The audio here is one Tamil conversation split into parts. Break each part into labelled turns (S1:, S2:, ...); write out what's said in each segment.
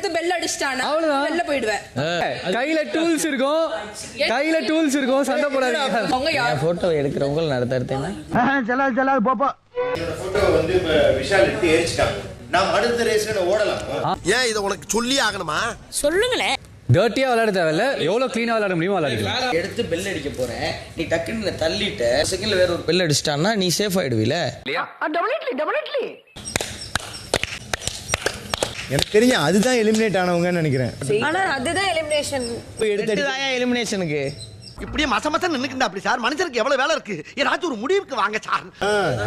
S1: வந்து பெல் அடிச்சிட்டானா வெளில போயிடுவேன்.
S2: கையில டூல்ஸ் இருக்கும் சண்டை போடாதீங்க.
S1: அவங்க யார்
S3: போட்டோ எடுக்கிறவங்க நடத்தறதேனா
S4: செல்லாது போப்போ.
S5: இந்த போட்டோ வந்து விஷால் எடுத்து எரிச்சிட்டாங்க. நான் அடுத்த ரேஸ்ல ஓடலாம்.
S4: ஏன் இத உனக்கு சொல்லி ஆகணுமா?
S1: சொல்லுங்களே.
S2: டர்ட்டியா விளையாட தேவையில்ல, எவ்வளவு கிளீனா விளையாட முடியுமோ விளையாடிக்கலாம்.
S3: எடுத்து பெல் அடிக்க போறேன், நீ டக்குன்னு தள்ளிட்டு செகண்ட்ல வேற ஒரு பெல் அடிச்சிட்டான்னா நீ சேஃப் ஆயிடுவீல.
S1: டெஃபினெட்லி
S6: எனக்கு தெரியும் அதுதான் எலிமினேட் ஆனவங்கன்னு நினைக்கிறேன்.
S1: ஆனா அதுதான் எலிமினேஷன்.
S3: எடுத்துதாயா எலிமினேஷனுக்கு
S4: இப்படியே மசமச நின்னுக்கிட்டா அப்படி சார். மனுஷனுக்கு எவ்வளவு வேலை இருக்கு, ஏதாச்சும் ஒரு முடிவுக்கு வாங்க சார்.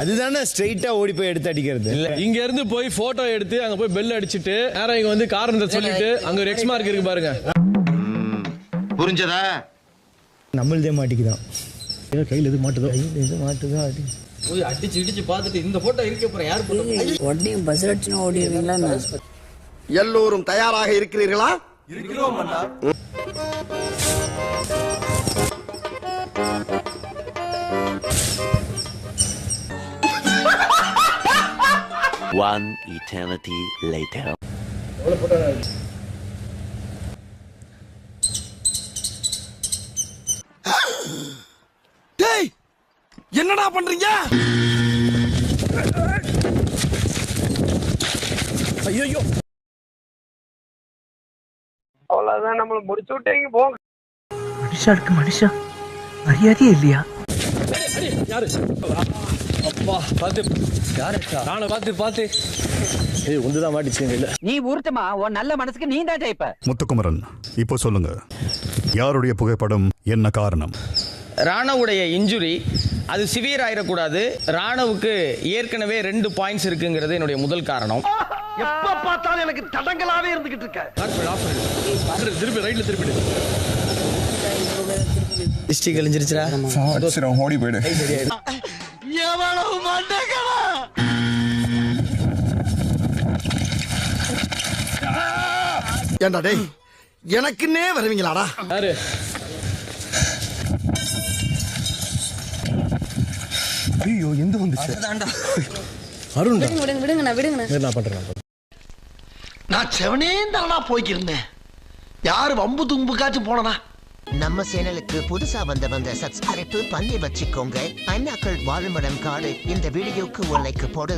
S6: அதுதானே ஸ்ட்ரைட்டா ஓடி போய் எடுத்து அடிக்கிறது.
S7: இங்க இருந்து போய் போட்டோ எடுத்து அங்க போய் பெல் அடிச்சிட்டு நேரா இங்க வந்து காரணத்தை சொல்லிட்டு அங்க ஒரு எக்ஸ் மார்க் இருக்கு பாருங்க.
S5: புரிஞ்சதா?
S6: நம்மளதே மாட்டிக்குதான். கையில் எது மாட்டுதோ அடி
S3: போய் அடிச்சு இடிச்சு பார்த்துட்டு இந்த போட்டோ இருக்க போறேன் யார் போட்டோ
S8: உடனே பஸ் அடிச்சுனா ஓடிடுவீங்களா?
S4: எல்லோரும் தயாராக இருக்கிறீர்களா?
S5: இருக்கிறோம் அண்ணா.
S9: One eternity later.
S4: டேய் என்னடா பண்றீங்க? ஐயோ
S10: அவ்வளவுதான், நம்மள முடிச்சு விட்டீங்க போங்க.
S8: மனுஷா மரியாதையே இல்லையா?
S7: யாரு அப்பா பாத்து நானே பாத்து ஏய் ஒன்றுதான் மாட்டிச்சீங்க. இல்ல
S8: நீ ஊர்த்தமா உன் நல்ல மனசுக்கு நீ தான் ஜெயிப்ப.
S11: முத்துக்குமரன், இப்போ சொல்லுங்க, யாருடைய புகைப்படம், என்ன காரணம்?
S3: ராணவுடைய இன்ஜுரி அது சிவியர் ஆயிடக்கூடாது. ராணவுக்கு ஏற்கனவே 2 பாயிண்ட்ஸ் இருக்குங்கிறது என்னுடைய முதல் காரணம்.
S4: எப்ப பார்த்தாலும் எனக்கு தடங்களாவே இருந்துகிட்டு இருக்க.
S7: திருப்பி ரைட்ல திருப்பி
S3: ஹிஸ்டரி கழிஞ்சிருச்சுடா.
S6: ஓடி போயிடு.
S4: எவ்வளவு மண்டகளா ஏண்டா டேய், எனக்குன்னே வருவீங்களாடா?
S7: யாரு
S6: ஐயோ எந்த வந்துச்சு?
S2: அருண்
S1: விடுங்க.
S2: நான் பண்றேன்.
S4: நான் செவனே தானா போய்க்கிருந்தேன். யாரு வம்பு தும்புக்காச்சும் போனனா?
S8: நம்ம சேனலுக்கு புதுசா வந்த சப்ஸ்கிரைப் பண்ணி வச்சுக்கோங்க. அண்ணாக்கள் வாழுமிடம் காடு. இந்த வீடியோக்கு ஒரு லைக் போடு.